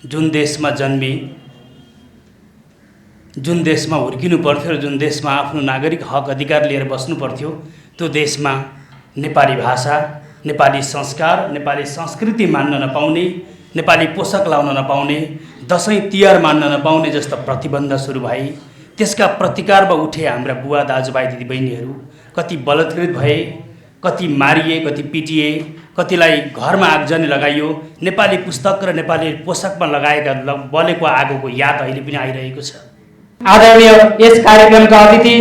जुन देशमा जन्मी, जुन देशमा हुर्किनु पर्थ्यो र जुन देशमा आफ्नो नागरिक हक अधिकार लिएर बस्नु पर्थ्यो, त्यो देशमा नेपाली भाषा, नेपाली संस्कार, नेपाली संस्कृति मान्न नपाउने, नेपाली पोसाक लाउन नपाउने, दसैँ तिहार मान्न नपाउने जस्ता प्रतिबन्ध सुरु भए। त्यसका प्रतिकारमा उठे हाम्रा बुवा दाजुभाइ दिदीबहिनीहरू कति बलात्कृत भए, कति मारिए, कति पिटिए, कतिलाई घरमा आगजनी लगाइयो। नेपाली पुस्तक र नेपाली पोसाकमा लगाएका बलेको आगोको याद अहिले पनि आइरहेको छ। आदरणीय यस कार्यक्रमका अतिथि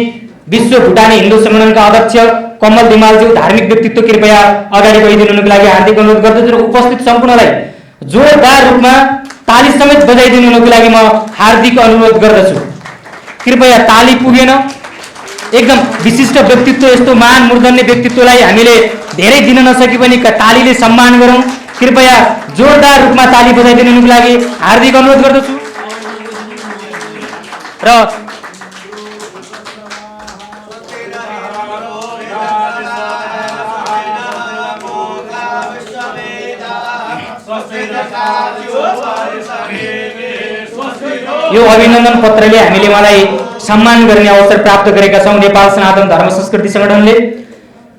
विश्व भुटानी हिन्दू सम्मेलनका अध्यक्ष कमल धिमालज्यू धार्मिक व्यक्तित्व कृपया अगाडि गइदिनुको लागि हार्दिक अनुरोध गर्दछु र उपस्थित सम्पूर्णलाई जोरदार रूपमा ताली समेत बजाइदिनुको लागि म हार्दिक अनुरोध गर्दछु। कृपया ताली पुगेन, एकदम विशिष्ट व्यक्तित्व, यस्तो महान मूर्धन्य व्यक्तित्वलाई हामीले धेरै दिन नसके पनि तालीले सम्मान गरौँ। कृपया जोरदार रूपमा ताली बजाइदिनुको लागि हार्दिक अनुरोध गर्दछु। र यो अभिनन्दन पत्रले हामीले मलाई सम्मान गर्ने अवसर प्राप्त गरेका छौं। नेपाल सनातन धर्म संस्कृति संगठनले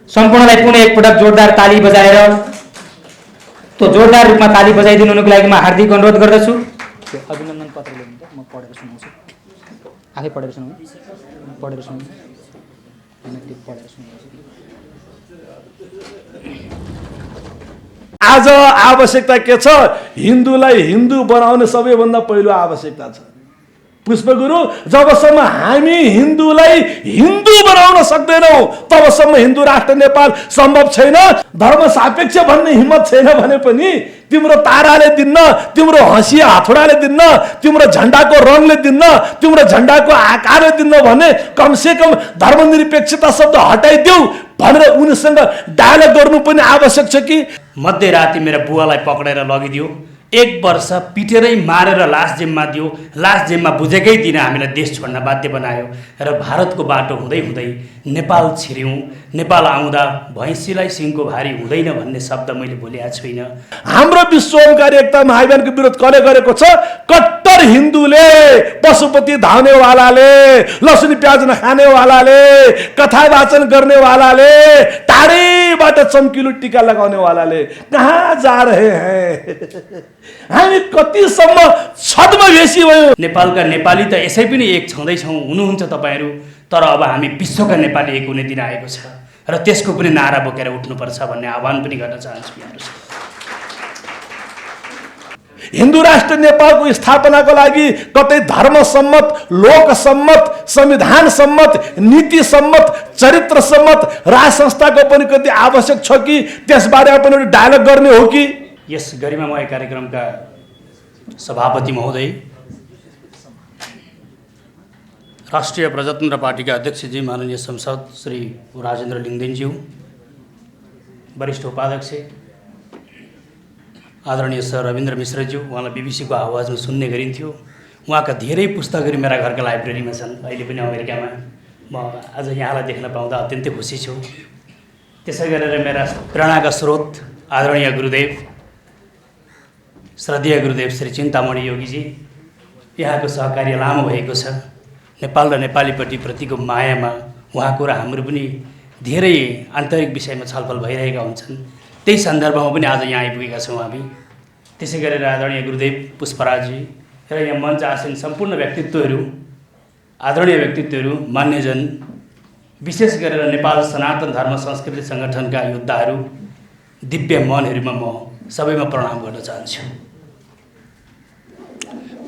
सम्पूर्णलाई पुनः एकपटक जोरदार ताली बजाएर त्यो जोरदार रूपमा ताली बजाइदिनुको लागि म हार्दिक अनुरोध गर्दछु। अभिनन्दन पत्रले म पढेर सुनाउँछु, आफै पढेर सुनाउनु। आज आवश्यकता के छ? हिन्दूलाई हिन्दू बनाउने सबैभन्दा पहिलो आवश्यकता छ पुष्पगुरु। जबसम्म हामी हिन्दूलाई हिन्दू बनाउन सक्दैनौं तबसम्म हिन्दू राष्ट्र नेपाल सम्भव छैन। धर्म सापेक्ष भन्ने हिम्मत छैन भने पनि तिम्रो ताराले दिन्न, तिम्रो हँसिया हथौडाले दिन्न, तिम्रो झण्डाको रङले दिन्न, तिम्रो झण्डाको आकारले दिन्न भने कमसे कम धर्मनिरपेक्षता शब्द हटाइदेऊ भनेर उनीसँग डायलग गर्नु पनि आवश्यक छ कि। मध्यराति मेरा बुवालाई पक्रेर लगिदियो, 1 वर्ष पिटेरै मारेर लास जेममा दियो। लास जेममा बुझेकै दिन हामीलाई देश छोड्न बाध्य बनायो र भारतको बाटो हुँदै हुँदै नेपाल छिर्यौं। नेपाल आउँदा भैँसीलाई सिङको भारी हुँदैन भन्ने शब्द मैले बोलेको छुइनँ। हाम्रो विश्व ओमकार एकता महाअभियानको विरोध कसले गरेको छ? कट्टर हिन्दूले, पशुपति धाउनेवालाले, लसुन प्याज नखानेवालाले, कथा वाचन गर्नेवालाले, टाढैबाट चम्किलो टीका लगाउनेवालाले। कहाँ जा रहे हैं? हामी कतिसम्म छद्मवेशी भयो? नेपालका नेपाली त यसै पनि एक छँदैछौँ, हुनुहुन्छ तपाईहरू, तर अब हामी विश्वका नेपाली एक हुने दिन आएको छ र त्यसको पनि नारा बोकेर उठ्नुपर्छ भन्ने आह्वान पनि गर्न चाहन्छु यहाँहरुसँग। हिन्दू राष्ट्र नेपालको स्थापनाको लागि कतै धर्म सम्मत, लोक सम्मत, संविधान सम्मत, नीति सम्मत, चरित्र सम्मत राज संस्थाको पनि कति आवश्यक छ कि त्यसबारे पनि डायलग गर्ने हो कि? यस गरिमामय कार्यक्रमका सभापति महोदय, राष्ट्रिय प्रजातन्त्र पार्टीका अध्यक्षजी माननीय सांसद श्री राजेन्द्र लिङ्गदेनज्यू, वरिष्ठ उपाध्यक्ष आदरणीय सर रविन्द्र मिश्रज्यू, उहाँलाई बीबीसीको आवाजमा सुन्ने गरिन्थ्यो। उहाँका धेरै पुस्तकहरू मेरा घरका लाइब्रेरीमा छन्, अहिले पनि अमेरिकामा। म आज यहाँलाई देख्न पाउँदा अत्यन्तै खुसी छु। त्यसै गरेर मेरा प्रेरणाका स्रोत आदरणीय गुरुदेव, श्रद्धेय गुरुदेव श्री चिन्तामणि योगीजी, यहाँको सहकार्य लामो भएको छ। नेपाल र नेपालीपट्टि प्रतिको मायामा उहाँको र हाम्रो पनि धेरै आन्तरिक विषयमा छलफल भइरहेका हुन्छन्। त्यही सन्दर्भमा पनि आज यहाँ आइपुगेका छौँ हामी। त्यसै गरेर आदरणीय गुरुदेव पुष्पराजजी र यहाँ मञ्च आसीन सम्पूर्ण व्यक्तित्वहरू, आदरणीय व्यक्तित्वहरू, मान्यजन, विशेष गरेर नेपाल सनातन धर्म संस्कृति सङ्गठनका योद्धाहरू, दिव्य मनहरूमा म सबैमा प्रणाम गर्न चाहन्छु।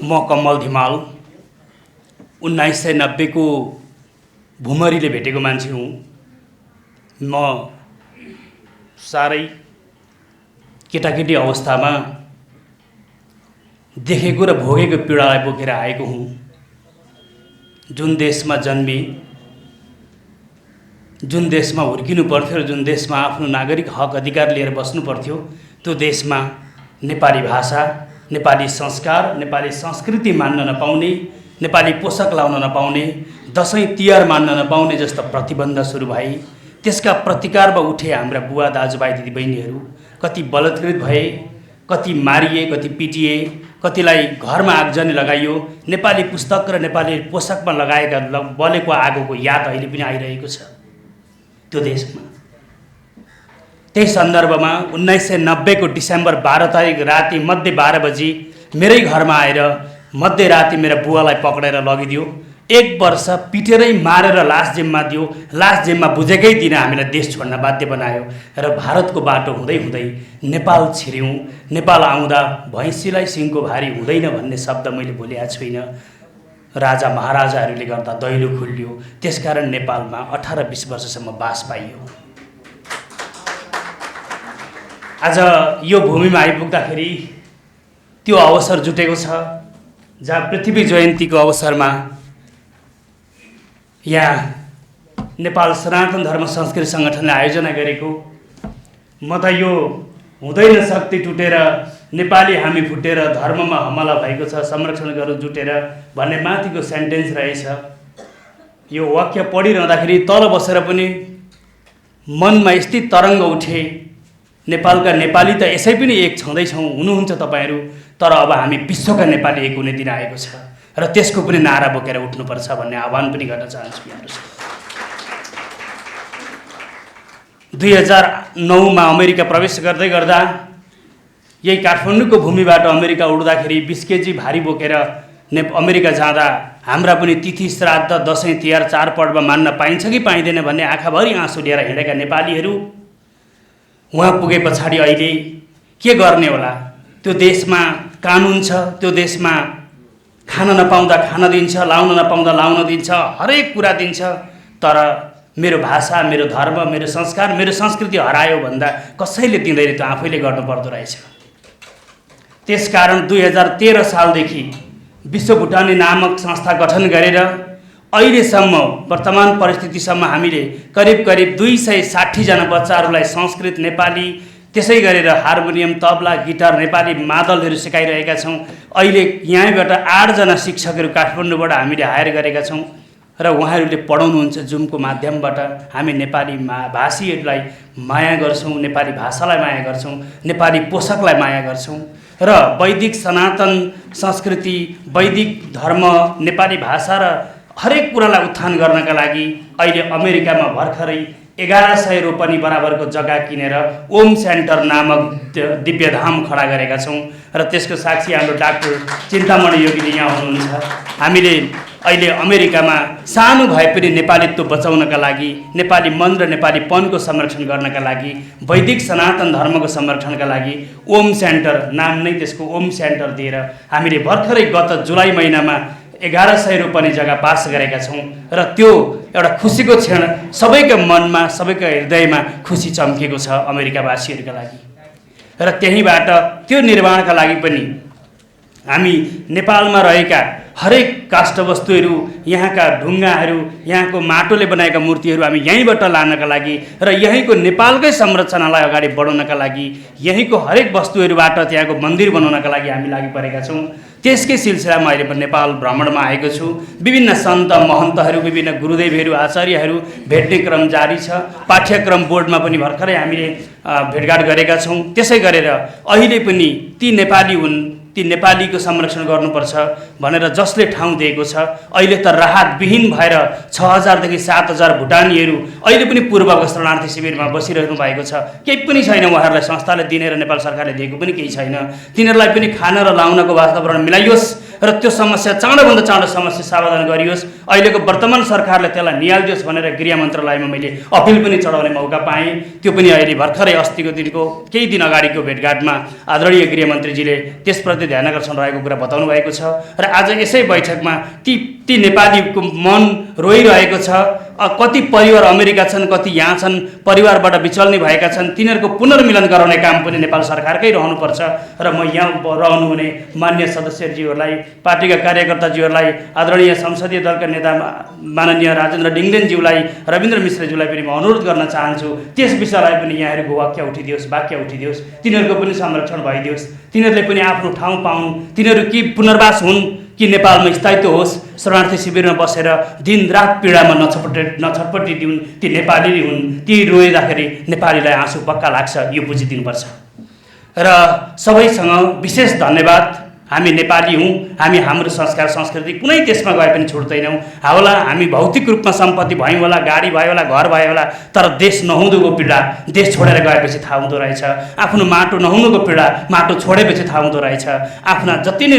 म कमल धिमाल 1990 को भुमरीले भेटेको मान्छे हुँ। म साह्रै केटाकेटी अवस्थामा देखेको र भोगेको पीडालाई बोकेर आएको हुँ। जुन देशमा जन्मी, जुन देशमा हुर्किनु पर्थ्यो र जुन देशमा आफ्नो नागरिक हक अधिकार लिएर बस्नु पर्थ्यो, त्यो देशमा नेपाली भाषा, नेपाली संस्कार, नेपाली संस्कृति मान्न नपाउने, नेपाली पोसाक लाउन नपाउने, दसैँ तिहार मान्न नपाउने जस्ता प्रतिबन्ध सुरु भए। त्यसका प्रतिकारमा उठे हाम्रा बुवा दाजुभाइ दिदीबहिनीहरू कति बलात्कृत भए, कति मारिए, कति पिटिए, कतिलाई घरमा आगजनी लगाइयो। नेपाली पुस्तक र नेपाली पोसाकमा लगाएका बलेको आगोको याद अहिले पनि आइरहेको छ त्यो देशमा। त्यही सन्दर्भमा 1990 को डिसेम्बर 12 तारिक राति मध्य 12 बजी मेरै घरमा आएर मध्यराति मेरा बुवालाई पक्रेर लगिदियो। 1 वर्ष पिटेरै मारेर लास जेममा दियो। लास जेममा बुझेकै दिन हामीलाई देश छोड्न बाध्य बनायो र भारतको बाटो हुँदै हुँदै नेपाल छिर्यौँ। नेपाल आउँदा भैँसीलाई सिङको भारी हुँदैन भन्ने शब्द मैले बोलेको छुइनँ। राजा महाराजाहरूले गर्दा दैलो खुल्यो। त्यसकारण नेपालमा 18-20 वर्षसम्म बास पाइयो। आज यो भूमिमा आइपुग्दाखेरि त्यो अवसर जुटेको छ जहाँ पृथ्वी जयन्तीको अवसरमा यहाँ नेपाल सनातन धर्म संस्कृति सङ्गठनले आयोजना गरेको म त यो हुँदैन शक्ति टुटेर नेपाली हामी फुटेर धर्ममा हमला भएको छ संरक्षण गर्नु जुटेर भन्ने माथिको सेन्टेन्स रहेछ। यो वाक्य पढिरहँदाखेरि तल बसेर पनि मनमा यस्तै तरङ्ग उठे। नेपालका नेपाली त यसै पनि एक छँदैछौँ, हुनुहुन्छ तपाईँहरू, तर अब हामी विश्वका नेपाली एक हुने दिन आएको छ र त्यसको पनि नारा बोकेर उठ्नुपर्छ भन्ने आह्वान पनि गर्न चाहन्छु यहाँहरू। 2009 मा अमेरिका प्रवेश गर्दै गर्दा यही काठमाडौँको भूमिबाट अमेरिका उड्दाखेरि 20 केजी भारी बोकेर अमेरिका जाँदा हाम्रा पनि तिथि श्राद्ध दसैँ तिहार चाडपर्व मान्न पाइन्छ कि पाइँदैन भन्ने आँखाभरि आँसु लिएर हिँडेका नेपालीहरू वहाँ पुगे पछाडि अहिले के गर्ने होला? त्यो देशमा कानुन छ, त्यो देशमा खान नपाउँदा खान दिन्छ, लाउन नपाउँदा लाउन दिन्छ, हरेक कुरा दिन्छ, तर मेरो भाषा, मेरो धर्म, मेरो संस्कार, मेरो संस्कृति हरायो भन्दा कसैले दिँदैन, त्यो आफैले गर्नुपर्दो रहेछ। त्यसकारण 2013 सालदेखि विश्व भुटानी नामक संस्था गठन गरेर अहिलेसम्म वर्तमान परिस्थितिसम्म हामीले करिब 260 जना बच्चाहरूलाई संस्कृत नेपाली त्यसै गरेर हार्मोनियम तबला गिटार नेपाली मादलहरू सिकाइरहेका छौँ। अहिले यहाँबाट 8 जना शिक्षकहरू काठमाडौँबाट हामीले हायर गरेका छौँ र उहाँहरूले पढाउनुहुन्छ जुमको माध्यमबाट। हामी नेपाली भाषीहरूलाई माया गर्छौँ, नेपाली भाषालाई माया गर्छौँ, नेपाली पोसाकलाई माया गर्छौँ र वैदिक सनातन संस्कृति, वैदिक धर्म, नेपाली भाषा र हरेक कुरालाई उत्थान गर्नका लागि अहिले अमेरिकामा भर्खरै 1100 रोपनी बराबरको जग्गा किनेर ओम सेन्टर नामक दिव्यधाम खडा गरेका छौँ र त्यसको साक्षी हाम्रो डाक्टर चिन्तामणि योगीले यहाँ हुनुहुन्छ। हामीले अहिले अमेरिकामा सानो भए पनि नेपालीत्व बचाउनका लागि, नेपाली मन र नेपालीपनको संरक्षण गर्नका लागि, वैदिक सनातन धर्मको संरक्षणका लागि ओम सेन्टर नाम नै त्यसको ओम सेन्टर दिएर हामीले भर्खरै गत जुलाई महिनामा 1100 रोपनी जग्गा पास गरेका छौँ र त्यो एउटा खुसीको क्षण सबैका मनमा, सबैका हृदयमा खुसी चम्केको छ अमेरिकावासीहरूका लागि। र त्यहीँबाट त्यो निर्माणका लागि पनि हामी नेपालमा रहेका हरेक काष्ठवस्तुहरू, यहाँका ढुङ्गाहरू, यहाँको माटोले बनाएका मूर्तिहरू हामी यहीँबाट लानका लागि र यहीँको नेपालकै संरचनालाई अगाडि बढाउनका लागि, यहीँको हरेक वस्तुहरूबाट त्यहाँको मन्दिर बनाउनका लागि हामी लागि परेका छौँ। त्यसकै सिलसिलामा अहिले म नेपाल भ्रमणमा आएको छु। विभिन्न सन्त महन्तहरू, विभिन्न गुरुदेवहरू, आचार्यहरू भेट्ने क्रम जारी छ। पाठ्यक्रम बोर्डमा पनि भर्खरै हामीले भेटघाट गरेका छौँ। त्यसै गरेर अहिले पनि ती नेपाली हुन्, ती नेपालीको संरक्षण गर्नुपर्छ भनेर जसले ठाउँ दिएको छ, अहिले त राहतविहीन भएर 6000 देखि 7000 भुटानीहरू अहिले पनि पूर्वको शरणार्थी शिविरमा बसिरहनु भएको छ। केही पनि छैन, उहाँहरूलाई संस्थाले दिने र नेपाल सरकारले दिएको पनि केही छैन। तिनीहरूलाई पनि खान र लाउनको वातावरण मिलाइयोस् र त्यो समस्या चाँडोभन्दा चाँडो समस्या समाधान गरियोस्। अहिलेको वर्तमान सरकारले त्यसलाई निहालिदियोस् भनेर गृह मन्त्रालयमा मैले अपिल पनि चढाउने मौका पाएँ। त्यो पनि अहिले भर्खरै अस्तिको दिनको केही दिन अगाडिको भेटघाटमा आदरणीय गृहमन्त्रीजीले त्यसप्रति ध्यान आकर्षण रहेको कुरा बताउनु भएको छ र आज यसै बैठकमा ती नेपालीको मन रोइरहेको छ। कति परिवार अमेरिका छन्, कति यहाँ छन्, परिवारबाट विचल्ने भएका छन्, तिनीहरूको पुनर्मिलन गराउने काम पनि नेपाल सरकारकै रहनुपर्छ र म यहाँ रहनुहुने मान्य सदस्यज्यूहरूलाई, पार्टीका कार्यकर्ताज्यूहरूलाई, आदरणीय संसदीय दलका नेता माननीय राजेन्द्र डिङ्गदेनज्यूलाई, रविन्द्र मिश्रज्यूलाई पनि म अनुरोध गर्न चाहन्छु त्यस विषयलाई पनि यहाँहरूको वाक्य उठिदियोस्, तिनीहरूको पनि संरक्षण भइदियोस्, तिनीहरूले पनि आफ्नो ठाउँ पाउन्, तिनीहरू कि पुनर्वास हुन् कि नेपालमा स्थायित्व होस्। शरणार्थी शिविरमा बसेर दिनरात पीडामा नछटपटिदिउन्, ती नेपाली हुन्, ती रोइँदाखेरि नेपालीलाई आँसु पक्का लाग्छ, यो बुझिदिनुपर्छ। र सबैसँग विशेष धन्यवाद। हामी नेपाली हौँ, हामी हाम्रो संस्कार संस्कृति कुनै देशमा गए पनि छुट्दैनौँ। होला हामी भौतिक रूपमा सम्पत्ति भयौँ होला, गाडी भयो होला, घर भयो होला, तर देश नहुँदोको पीडा देश छोडेर गएपछि थाहा हुँदो रहेछ। आफ्नो माटो नहुनुको पीडा माटो छोडेपछि थाहा हुँदो रहेछ। आफ्ना जति नै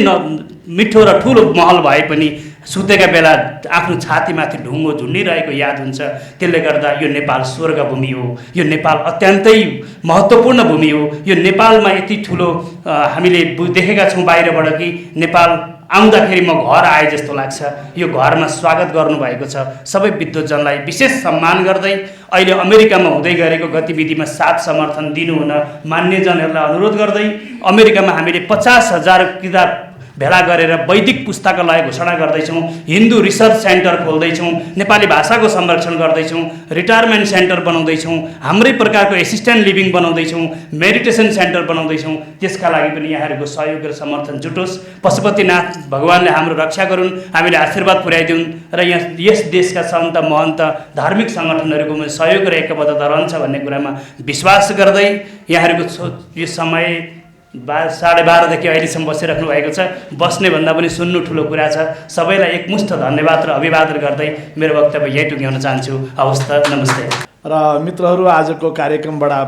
मिठो र ठुलो महल भए पनि सुतेका बेला आफ्नो छातीमाथि ढुङ्गो झुन्डिरहेको याद हुन्छ। त्यसले गर्दा यो नेपाल स्वर्ग भूमि हो, यो नेपाल अत्यन्तै महत्त्वपूर्ण भूमि हो। यो नेपालमा यति ठुलो हामीले देखेका छौँ बाहिरबाट कि नेपाल आउँदाखेरि म घर आए जस्तो लाग्छ। यो घरमा स्वागत गर्नुभएको छ। सबै विद्वतजनलाई विशेष सम्मान गर्दै अहिले अमेरिकामा हुँदै गरेको गतिविधिमा साथ समर्थन दिनुहुन मान्यजनहरूलाई अनुरोध गर्दै अमेरिकामा हामीले 50,000 किताब भेला गरेर वैदिक पुस्तकालय घोषणा गर्दैछौँ, हिन्दू रिसर्च सेन्टर खोल्दैछौँ, नेपाली भाषाको संरक्षण गर्दैछौँ, रिटायरमेन्ट सेन्टर बनाउँदैछौँ, हाम्रै प्रकारको एसिस्टेन्ट लिभिङ बनाउँदैछौँ, मेडिटेसन सेन्टर बनाउँदैछौँ। त्यसका लागि पनि यहाँहरूको सहयोग र समर्थन जुटोस्। पशुपतिनाथ भगवान्ले हाम्रो रक्षा गरून्, हामीले आशीर्वाद पुर्याइदिउन् र यस देशका सन्त महन्त धार्मिक सङ्गठनहरूको सहयोग र एकबद्धता रहन्छ भन्ने कुरामा विश्वास गर्दै यहाँहरूको यो समय 12:30देखि अहिलेसम्म बसिराख्नु भएको छ। बस्ने भन्दा पनि सुन्नु ठुलो कुरा छ। सबैलाई एकमुष्ट धन्यवाद र अभिवादन गर्दै मेरो वक्तव्य यही टुङ्ग्याउन चाहन्छु। हवस् त, नमस्ते। र मित्रहरू, आजको कार्यक्रम बडा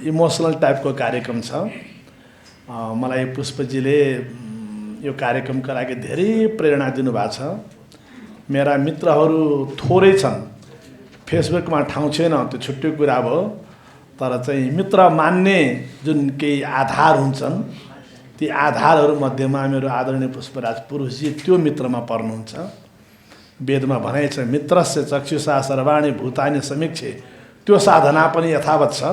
इमोसनल टाइपको कार्यक्रम छ। मलाई पुष्पजीले यो कार्यक्रमका लागि धेरै प्रेरणा दिनुभएको छ। मेरा मित्रहरू थोरै छन्, फेसबुकमा ठाउँ छैन, त्यो छुट्टै कुरा भयो। तर चाहिँ मित्र मान्ने जुन केही आधार हुन्छन्, ती आधारहरूमध्येमा मेरो आदरणीय पुष्पराज पुरुषजी त्यो मित्रमा पर्नुहुन्छ। वेदमा भनाइ छ, मित्रस्य चक्षुषा सर्वाणि भूतानि समीक्षे। त्यो साधना पनि यथावत छ,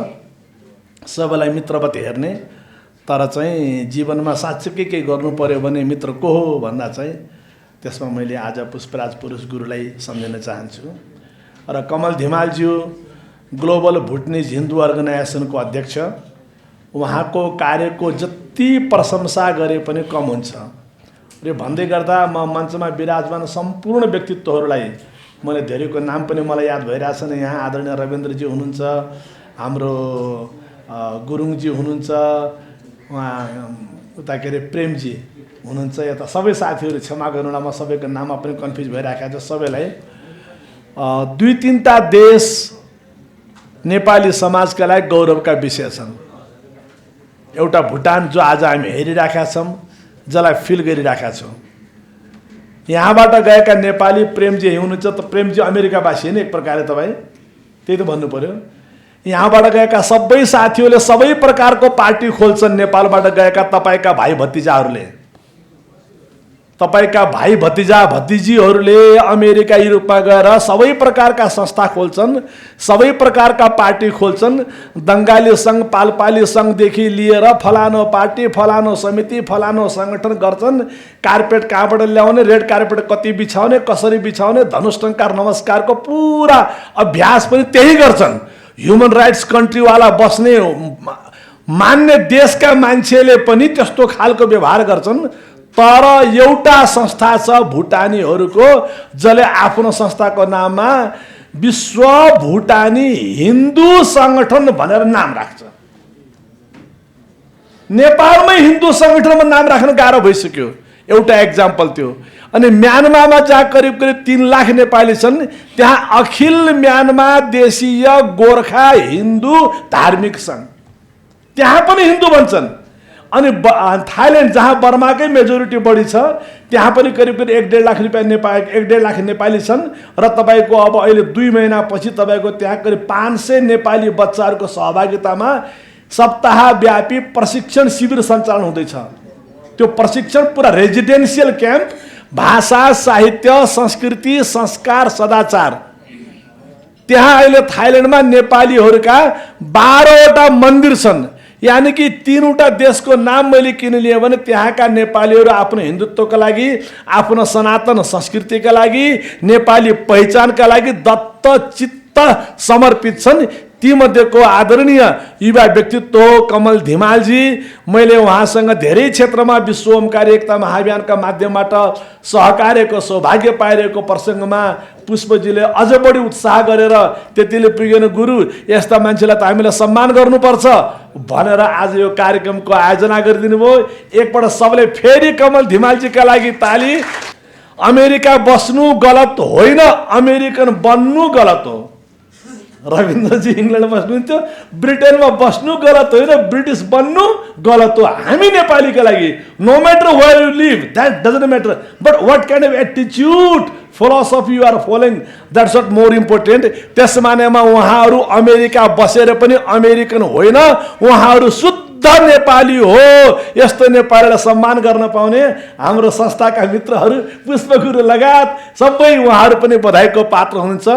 सबैलाई मित्रवत हेर्ने। तर चाहिँ जीवनमा साँच्चै केही गर्नु पर्यो भने मित्र को हो भन्दा चाहिँ त्यसमा मैले आज पुष्पराज पुरुष गुरुलाई सम्झिन चाहन्छु। र कमल धिमालज्यू ग्लोबल भुटनिज हिन्दू अर्गनाइजेसनको अध्यक्ष, उहाँको कार्यको जति प्रशंसा गरे पनि कम हुन्छ। र भन्दै गर्दा म मञ्चमा विराजमान सम्पूर्ण व्यक्तित्वहरूलाई, मैले धेरैको नाम पनि मलाई याद भइरहेछन्। यहाँ आदरणीय रविन्द्रजी हुनुहुन्छ, हाम्रो गुरुङजी हुनुहुन्छ, उहाँ उता के अरे प्रेमजी हुनुहुन्छ, यता सबै साथीहरू क्षमा गर्नुलाई म सबैको नाममा पनि कन्फ्युज भइरहेको छ। सबैलाई 2-3टा देश नेपाली समाजका लागि गौरवका विषय छन्। एउटा भुटान जो आज हामी हेरिरहेका छौँ, जसलाई फिल गरिरहेका छौँ। यहाँबाट गएका नेपाली प्रेमजी हुनुहुन्छ, त प्रेमजी अमेरिकावासी होइन एक प्रकारले, तपाईँ त्यही त भन्नु पर्यो। यहाँबाट गएका सबै साथीहरूले सबै प्रकारको पार्टी खोल्छन्। नेपालबाट गएका तपाईँका भाइ भतिजाहरूले, तपाईँका भाइ भतिजा भतिजीहरूले अमेरिका युरोपमा गएर सबै प्रकारका संस्था खोल्छन्, सबै प्रकारका पार्टी खोल्छन्। दङ्गाली सङ्घ, पालपाली सङ्घदेखि लिएर फलानो पार्टी, फलानो समिति, फलानो सङ्गठन गर्छन्। कार्पेट कहाँबाट ल्याउने, रेड कार्पेट कति बिछाउने, कसरी बिछाउने, धनुष्टङ्कार नमस्कारको पुरा अभ्यास पनि त्यही गर्छन्। ह्युमन राइट्स कन्ट्रीवाला बस्ने मान्ने देशका मान्छेले पनि त्यस्तो खालको व्यवहार गर्छन्। तर एउटा संस्था छ भुटानीहरूको, जसले आफ्नो संस्थाको नाममा विश्व भुटानी हिन्दू सङ्गठन भनेर नाम राख्छ। नेपालमै हिन्दू सङ्गठनमा नाम राख्न गाह्रो भइसक्यो। एउटा एक्जाम्पल त्यो। अनि म्यानमारमा जहाँ करिब करिब 3 लाख नेपाली छन्, त्यहाँ अखिल म्यानमा देशीय गोर्खा हिन्दू धार्मिक सङ्घ, त्यहाँ पनि हिन्दू भन्छन्। अनि थाइल्यान्ड जहाँ बर्माकै मेजोरिटी बढी छ, त्यहाँ पनि करिब करिब 1.5 लाख रुपियाँ नेपाली 1.5 लाख नेपाली छन्। र तपाईँको अब अहिले 2 महिनापछि तपाईँको त्यहाँ करिब 500 नेपाली बच्चाहरूको सहभागितामा सप्ताहव्यापी प्रशिक्षण शिविर सञ्चालन हुँदैछ। त्यो प्रशिक्षण पुरा रेजिडेन्सियल क्याम्प, भाषा, साहित्य, संस्कृति, संस्कार, सदाचार। त्यहाँ अहिले थाइल्यान्डमा नेपालीहरूका 12वटा मन्दिर छन्। यानी कि 3वटा देशको नाम मैले किन लिएँ भने त्यहाँका नेपालीहरू आफ्नो हिन्दुत्वका लागि, आफ्नो सनातन संस्कृतिका लागि, नेपाली पहिचानका लागि दत्तचित्त समर्पित छन्। तीमध्येको आदरणीय युवा व्यक्तित्व कमल धिमालजी, मैले उहाँसँग धेरै क्षेत्रमा विश्व ओमकार एकता महाअभियानका माध्यमबाट सहकार्यको सौभाग्य पाइरहेको प्रसङ्गमा पुष्पजीले अझ बढी उत्साह गरेर त्यतिले पुगेन गुरु, यस्ता मान्छेलाई त हामीले सम्मान गर्नुपर्छ भनेर आज यो कार्यक्रमको आयोजना गरिदिनु भयो। एकपल्ट सबले फेरि कमल धिमालजीका लागि ताली। अमेरिका बस्नु गलत होइन, अमेरिकन बन्नु गलत हो। रविन्द्रजी इङ्ल्यान्डमा बस्नुहुन्थ्यो, ब्रिटेनमा बस्नु गलत होइन, ब्रिटिस बन्नु गलत हो। हामी नेपालीका लागि no matter where you live, that doesn't matter, but what kind of एटिच्युड philosophy you are following, that's what more important. त्यस मानेमा उहाँहरू अमेरिका बसेर पनि अमेरिकन होइन, उहाँहरू शुद्ध नेपाली हो। यस्तो नेपालीलाई सम्मान गर्न पाउने हाम्रो संस्थाका मित्रहरू पुष्पगुरु लगायत सबै उहाँहरू पनि बधाईको पात्र हुनुहुन्छ।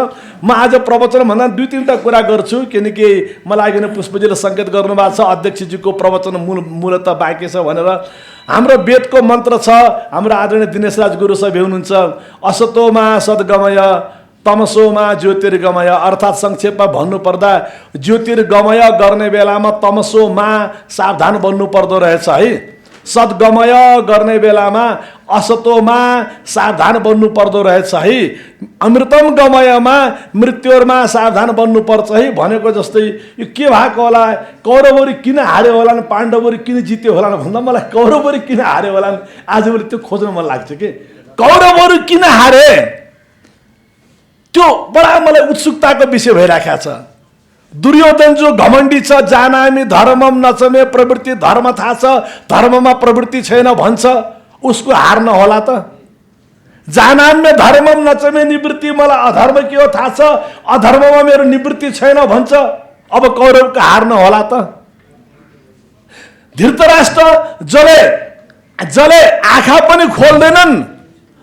म आज प्रवचन भन्दा 2-3टा कुरा गर्छु, किनकि मलाई किन पुष्पजीले सङ्केत गर्नुभएको छ अध्यक्षजीको प्रवचन मूलतः बाँकी छ भनेर। हाम्रो वेदको मन्त्र छ, हाम्रो आदरणीय दिनेश राज गुरु साहब हुनुहुन्छ, असतोमा सद्गमय तमसोमा ज्योतिर्गमय, अर्थात् संक्षेपमा भन्नुपर्दा ज्योतिर्गमय गर्ने बेलामा तमसोमा सावधान बन्नु पर्दो रहेछ है, सद्गमय गर्ने बेलामा असतोमा सावधान बन्नु पर्दो रहेछ है, अमृतम गमयमा मृत्युमा सावधान बन्नुपर्छ है भनेको जस्तै यो के भएको होला, कौरवहरू किन हारे होलान्, पाण्डवहरू किन जित्यो होलान् भन्दा मलाई कौरवहरू किन हारे होलान् आजभोलि त्यो खोज्न मन लाग्छ कि कौरवहरू किन हारे, त्यो बडा मलाई उत्सुकताको विषय भइराखेको छ। दुर्योधन जो घमण्डी छ, जानामि धर्मम नचमे प्रवृत्ति, धर्म थाहा छ धर्ममा प्रवृत्ति छैन भन्छ, उसको हार नहोला त। जानाम्य धर्मम नचमे निवृत्ति, मलाई अधर्म के हो थाहा छ, अधर्ममा मेरो निवृत्ति छैन भन्छ, अब कौरवको हार नहोला त। धृतराष्ट्र जसले आँखा पनि खोल्दैनन्,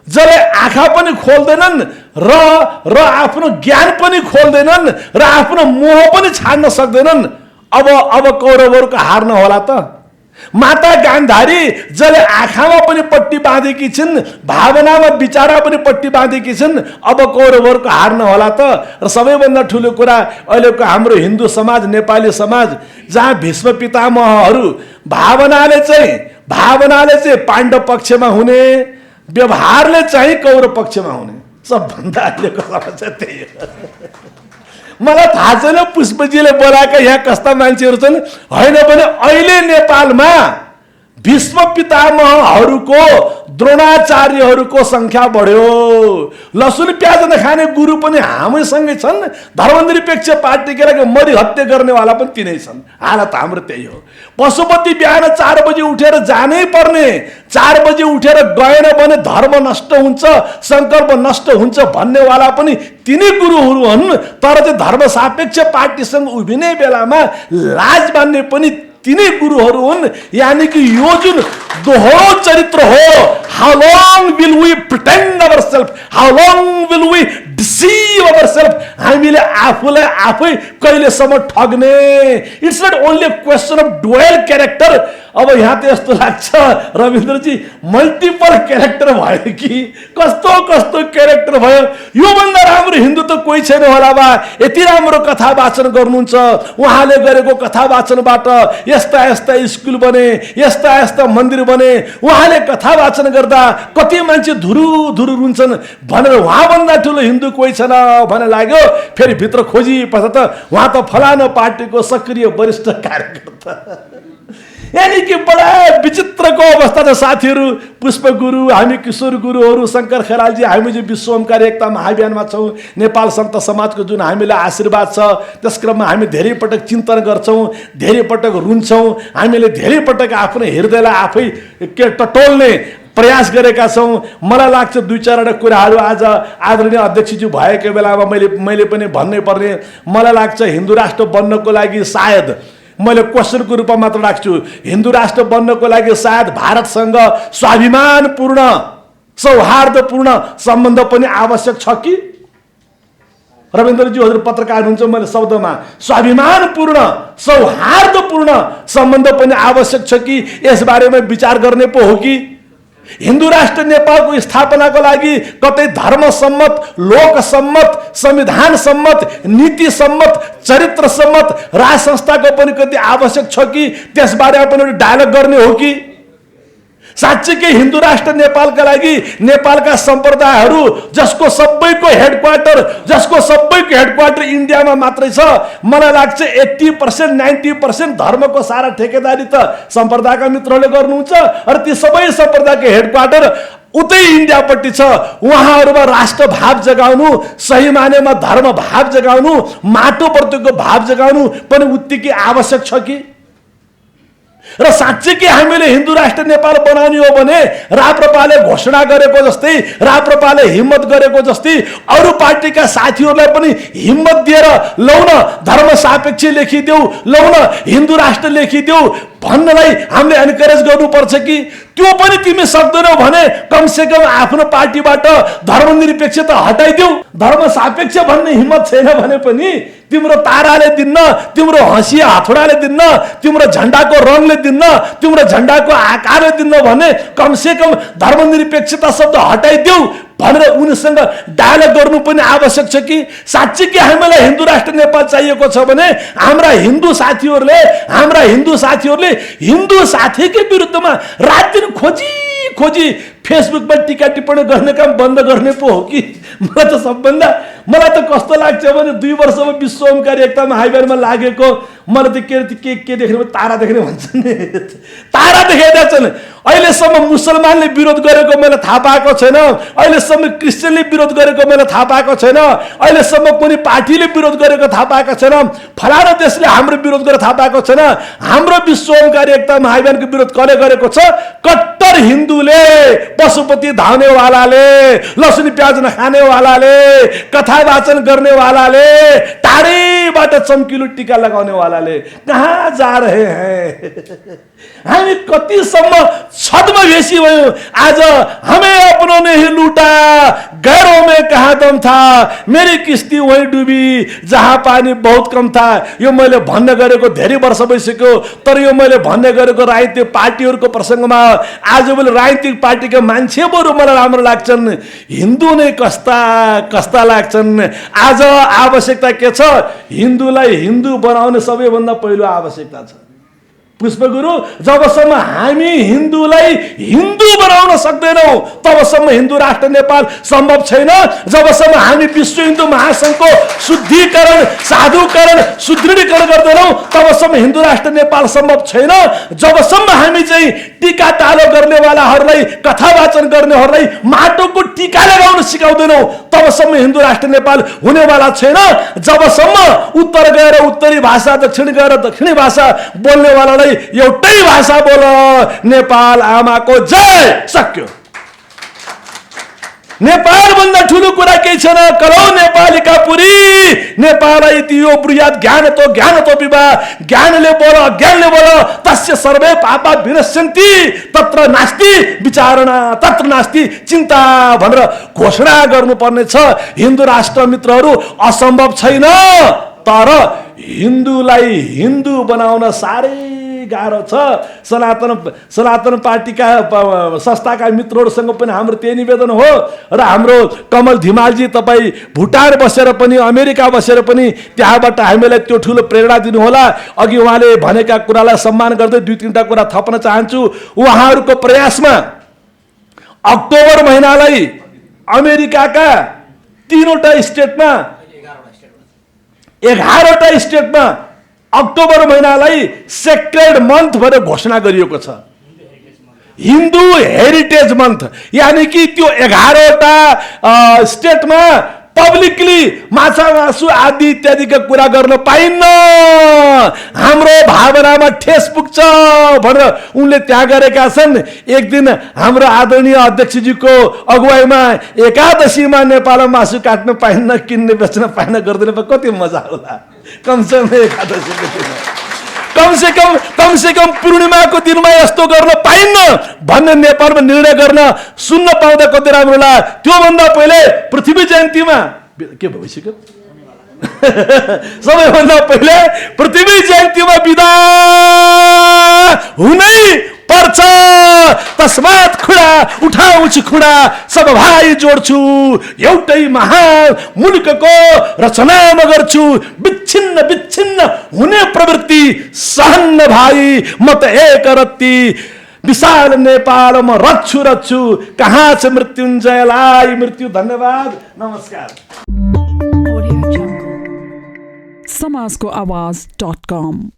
जसले आँखा पनि खोल्दैनन् र आफ्नो ज्ञान पनि खोल्दैनन् र आफ्नो मोह पनि छाड्न सक्दैनन्, अब कौरवहरूको हार नहोला त। माता गान्धारी जसले आँखामा पनि पट्टी बाँधेकी छिन्, भावनामा विचारमा पनि पट्टी बाँधेकी छिन्, अब कौरवहरूको हार नहोला त। र सबैभन्दा ठुलो कुरा अहिलेको हाम्रो हिन्दू समाज, नेपाली समाज, जहाँ भीष्म पितामहहरू भावनाले चाहिँ पाण्डव पक्षमा हुने, व्यवहारले चाहिँ कौरव पक्षमा हुने, सबभन्दा अहिलेको समस्या त्यही हो। मलाई थाहा छैन पुष्पजीले बोलाएका यहाँ कस्ता मान्छेहरू छन्, होइन भने अहिले नेपालमा भीष्म पितामहहरूको द्रोणाचार्यहरूको संख्या बढ्यो। लसुन प्याज नखाने गुरु पनि हामीसँगै छन्, धर्मनिरपेक्ष पार्टीका लागि मरि हत्या गर्नेवाला पनि तिनै छन्। हालत हाम्रो त्यही हो। पशुपति बिहान 4 बजे उठेर जानै पर्ने, 4 बजे उठेर गएन भने धर्म नष्ट हुन्छ, सङ्कल्प नष्ट हुन्छ भन्नेवाला पनि तिनै गुरुहरू हुन्। तर चाहिँ धर्म सापेक्ष पार्टीसँग उभिने बेलामा लाज मान्ने पनि तिनै गुरुहरू हुन्। यानी कि यो जुन दोहोरो चरित्र हो, how long will we pretend ourselves, how long will we deceive ourselves, हामीले आफूलाई आफै कहिलेसम्म ठग्ने। It's not only question of dual character. अब यहाँ त यस्तो लाग्छ रविन्द्रजी मल्टिपल क्यारेक्टर भयो कि कस्तो कस्तो क्यारेक्टर भयो। योभन्दा राम्रो हिन्दू त कोही छैन होला बा। यति राम्रो कथा वाचन गर्नुहुन्छ, उहाँले गरेको कथा वाचनबाट यस्ता यस्ता स्कुल बने, यस्ता यस्ता मन्दिर बने, उहाँले कथा वाचन गर्दा कति मान्छे धुरु धुरु रुन्छन् भनेर उहाँभन्दा ठुलो हिन्दू कोही छैन भन्ने लाग्यो। फेरि भित्र खोजी पर्छ त उहाँ त फलानु पार्टीको सक्रिय वरिष्ठ कार्यकर्ता। यानी कि बडा विचित्रको अवस्था छ साथीहरू। पुष्प गुरु, हामी किशोर गुरुहरू, शङ्कर खेरालजी, हामी जो विश्व ओमकार एकता महाअभियानमा छौँ, नेपाल सन्त समाजको जुन हामीलाई आशीर्वाद छ, त्यस क्रममा हामी धेरै पटक चिन्तन गर्छौँ, धेरै पटक रुन्छौँ, हामीले धेरै पटक आफ्नो हृदयलाई आफै टटोल्ने प्रयास गरेका छौँ। मलाई लाग्छ 2-4वटा कुराहरू आज आदरणीय अध्यक्षज्यू भएको बेलामा मैले पनि भन्नै पर्ने। मलाई लाग्छ हिन्दू राष्ट्र बन्नको लागि सायद, मैले क्वेसनको रूपमा मात्र राख्छु, हिन्दू राष्ट्र बन्नको लागि सायद भारतसँग स्वाभिमानपूर्ण सौहार्दपूर्ण सम्बन्ध पनि आवश्यक छ कि? रविन्द्रजी हजुर पत्रकार हुनुहुन्छ, मैले शब्दमा स्वाभिमानपूर्ण सौहार्दपूर्ण सम्बन्ध पनि आवश्यक छ कि यसबारेमा विचार गर्ने पो हो कि? हिन्दू राष्ट्र नेपालको स्थापनाको लागि कतै धर्मसम्मत, लोकसम्मत, संविधान सम्मत, नीति सम्मत, चरित्र सम्मत राज संस्थाको पनि कति आवश्यक छ कि त्यसबारे पनि डायलग गर्ने हो कि साँच्चीकै हिन्दू राष्ट्र नेपालका लागि नेपालका सम्प्रदायहरू जसको सबैको हेडक्वार्टर इन्डियामा मात्रै छ, मलाई लाग्छ 80% 90% धर्मको सारा ठेकेदारी त सम्प्रदायका मित्रहरूले गर्नुहुन्छ। र ती सबै सम्प्रदायको हेडक्वार्टर उतै इन्डियापट्टि छ। उहाँहरूमा राष्ट्र भाव जगाउनु, सही मानेमा धर्म भाव जगाउनु, माटोप्रतिको भाव जगाउनु पनि उत्तिकै आवश्यक छ कि? र साँच्चै हामीले हिन्दू राष्ट्र नेपाल बनाउने हो भने राप्रपाले घोषणा गरेको जस्तै, राप्रपाले हिम्मत गरेको जस्तै अरू पार्टीका साथीहरूलाई पनि हिम्मत दिएर लौ न धर्म सापेक्ष लेखिदेऊ, लौ न हिन्दू राष्ट्र लेखिदेऊ भन्नलाई हामीले एन्करेज गर्नुपर्छ कि? त्यो पनि तिमी सक्दैनौ भने कमसेकम आफ्नो पार्टीबाट धर्मनिरपेक्षता हटाइदेऊ। धर्म सापेक्ष भन्ने हिम्मत छैन भने पनि तिम्रो ताराले दिन्न, तिम्रो हँसिया हथौडाले दिन्न, तिम्रो झन्डाको रङले दिन्न, तिम्रो झन्डाको आकारले दिन्न भने कमसेकम धर्मनिरपेक्षता शब्द हटाइदेऊ भनेर उनीसँग डायलग गर्नु पनि आवश्यक छ कि? साँच्चै कि हामीलाई हिन्दू राष्ट्र नेपाल चाहिएको छ भने हाम्रा हिन्दू साथीहरूले हिन्दू साथीकै विरुद्धमा रात दिन खोजी फेसबुकमा टिका टिप्पणी गर्ने काम बन्द गर्ने पो हो कि? मलाई त कस्तो लाग्छ भने 2 वर्षमा विश्व ओमकारी एकता महाअभियानमा लागेको मलाई त के देख्ने तारा देख्ने भन्छ नि, तारा देखाइदिएको छैन अहिलेसम्म। मुसलमानले विरोध गरेको मैले थाहा पाएको छैन, अहिलेसम्म क्रिस्चियनले विरोध गरेको मैले थाहा पाएको छैन, अहिलेसम्म कुनै पार्टीले विरोध गरेको थाहा पाएको छैन, फलाना देशले हाम्रो विरोध गरेर थाहा पाएको छैन। हाम्रो विश्व ओमकारी एकता महाअभियानको विरोध कसले गरेको छ? कट्टर हिन्दूले, पशुपति धाउनेवालाले, लसुन प्याज नखानेवालाले, कथा वाचन गर्नेवालाले, टाढैबाट चम्किलो टीका लगाउनेवालाले। कहाँ जा रहे हैं? हामी कतिसम्म छद्मवेशी भयौं। आज हमें अपनों ने ही लूटा, गैरों में कहाँ दम था, मेरी किस्ती वहीं डुबी जहाँ पानी बहुत कम था। यो मैले भन्ने गरेको धेरै वर्ष भइसक्यो, तर यो मैले भन्ने गरेको राजनीतिक पार्टीहरूको प्रसङ्गमा आजभोलि राजनीतिक पार्टीका मान्छे बरु मलाई राम्रो लाग्छन्, हिन्दू नै कस्ता लाग्छन्। आज आवश्यकता के छ? हिन्दूलाई हिन्दू बनाउने सबैभन्दा पहिलो आवश्यकता छ। पुष्पगुरु, जबसम्म हामी हिन्दूलाई हिन्दू बनाउन सक्दैनौँ तबसम्म हिन्दू राष्ट्र नेपाल सम्भव छैन। जबसम्म हामी विश्व हिन्दू महासङ्घको शुद्धिकरण, साधुकरण, सुदृढीकरण गर्दैनौँ तबसम्म हिन्दू राष्ट्र नेपाल सम्भव छैन। जबसम्म हामी चाहिँ टीका टालो गर्नेवालाहरूलाई, कथा वाचन गर्नेहरूलाई माटोको टीका लगाउन सिकाउँदैनौँ तबसम्म हिन्दू राष्ट्र नेपाल हुनेवाला छैन। जबसम्म उत्तर गएर उत्तरी भाषा, दक्षिण गएर दक्षिणी भाषा बोल्नेवालालाई एउटै भाषा बोल, नेपाल आमाको जय। सक्यो। नेपाल भन्दा ठुलो कुरा केही छैन। कलौ नेपालीका पुरी, नेपाल इति यो बृहत् ज्ञान तो विवा, ज्ञानले बोल अज्ञानले बोल, तस्य सर्वे पापा विनश्यन्ति, तत्र नास्ति विचारणा, तत्र नास्ति चिन्ता भनेर घोषणा गर्नुपर्ने छ। हिन्दू राष्ट्र मित्रहरू, असम्भव छैन, तर हिन्दूलाई हिन्दू बनाउन साह्रै गाह्रो छ। सनातन पार्टीका संस्थाका मित्रहरूसँग पनि हाम्रो त्यही निवेदन हो। र हाम्रो कमल धिमालजी, तपाईँ भुटान बसेर पनि, अमेरिका बसेर पनि त्यहाँबाट हामीलाई त्यो ठुलो प्रेरणा दिनुहोला। अघि उहाँले भनेका कुरालाई सम्मान गर्दै 2-3टा कुरा थप्न चाहन्छु। उहाँहरूको प्रयासमा अक्टोबर महिनालाई अमेरिकाका 3वटा स्टेटमा, 11वटा स्टेटमा अक्टोबर महिनालाई सेक्रेड मन्थ भनेर घोषणा गरिएको छ। हिन्दू हेरिटेज मन्थ, यानि कि त्यो 11वटा स्टेटमा पब्लिकली माछा मासु आदि इत्यादिका कुरा गर्न पाइन्न, हाम्रो भावनामा ठेस पुग्छ भनेर उनले त्यहाँ गरेका छन्। एक दिन हाम्रो आदरणीय अध्यक्षजीको अगुवाईमा एकादशीमा नेपालमा मासु काट्न पाइन्न, किन्ने बेच्न पाइन्न, गर्दैन कति मजा होला। कमसेकम एकादशीको दिन, कमसेकम पूर्णिमाको दिनमा यस्तो गर्न पाइन्न भन्ने नेपालमा निर्णय गर्न सुन्न पाउँदा कति राम्रो लाग्यो। त्योभन्दा पहिले पृथ्वी जयन्तीमा के भइसक्यो, सबैभन्दा पहिले पृथ्वी जयन्तीमा बिदा हुनै पर्छ। तस्मात खुडा उठाउँछु खुडा सब भाइ जोड्छु एउटै महान मुलुकको रचना म गर्छु विच्छिन्न विच्छिन्न हुने प्रवृत्ति सहन्न भाइ म त एक रत्ती विशाल नेपाल म रच्छु कहाँ छ मृत्युञ्जयलाई मृत्यु धन्यवाद नमस्कार समाजको आवाज.com